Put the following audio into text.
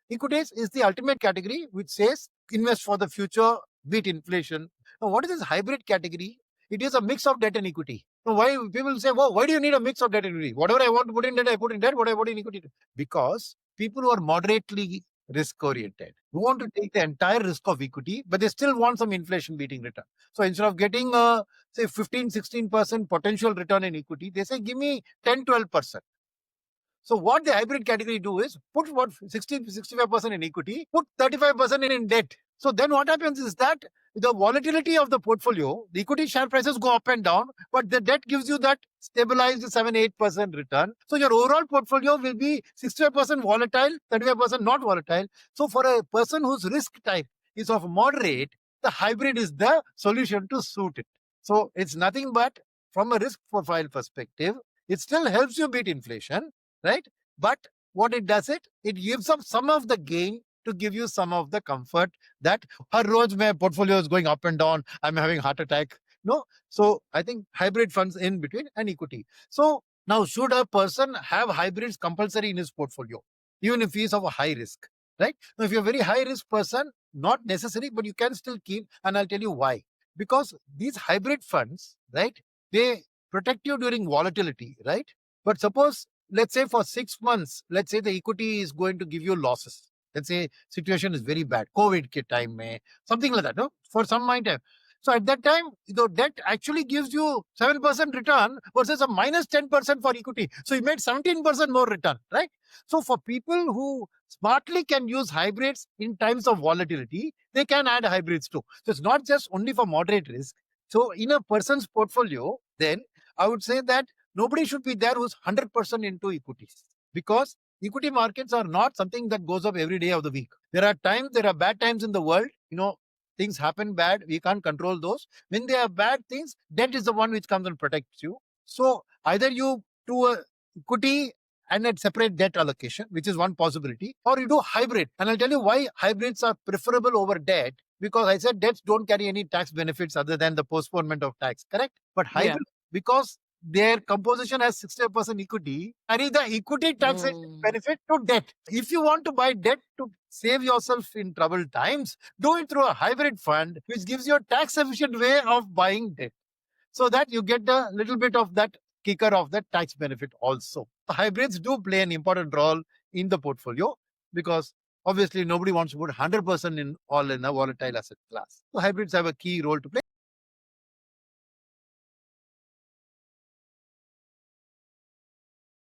Equities is the ultimate category which says invest for the future, beat inflation. Now, what is this hybrid category? It is a mix of debt and equity. Now, why people say, well, why do you need a mix of debt and equity? Whatever I want to put in debt, I put in debt. What I put in equity. Because people who are moderately risk oriented who want to take the entire risk of equity, but they still want some inflation beating return. So instead of getting say 15-16% potential return in equity, they say, give me 10-12%. So what the hybrid category do is put what 60-65% in equity, put 35% in debt. So then what happens is that the volatility of the portfolio, the equity share prices go up and down, but the debt gives you that stabilized 7-8% return. So your overall portfolio will be 65% volatile, 35% not volatile. So for a person whose risk type is of moderate, the hybrid is the solution to suit it. So it's nothing but from a risk profile perspective, it still helps you beat inflation, right? But what it does, it gives up some of the gain to give you some of the comfort that her roz my portfolio is going up and down, I'm having heart attack. No. So I think hybrid funds in between and equity. So now should a person have hybrids compulsory in his portfolio, even if he is of a high risk, right? Now, if you're a very high risk person, not necessary, but you can still keep, and I'll tell you why. Because these hybrid funds, right, they protect you during volatility, right? But suppose, let's say for 6 months, let's say the equity is going to give you losses. Let's say situation is very bad, COVID ke time mein, something like that, no? For some time. So at that time, the debt actually gives you 7% return versus a minus 10% for equity. So you made 17% more return, right? So for people who smartly can use hybrids in times of volatility, they can add hybrids too. So it's not just only for moderate risk. So in a person's portfolio, then I would say that nobody should be there who's 100% into equities, because equity markets are not something that goes up every day of the week. There are bad times in the world. Things happen bad. We can't control those. When there are bad things, debt is the one which comes and protects you. So either you do a equity and a separate debt allocation, which is one possibility, or you do hybrid. And I'll tell you why hybrids are preferable over debt, because I said debts don't carry any tax benefits other than the postponement of tax, correct? But hybrid, because their composition has 60% equity, carry the equity tax benefit to debt. If you want to buy debt to save yourself in troubled times, do it through a hybrid fund, which gives you a tax efficient way of buying debt, so that you get a little bit of that kicker of that tax benefit also. Hybrids do play an important role in the portfolio, because obviously nobody wants to put 100% in a volatile asset class. So hybrids have a key role to play.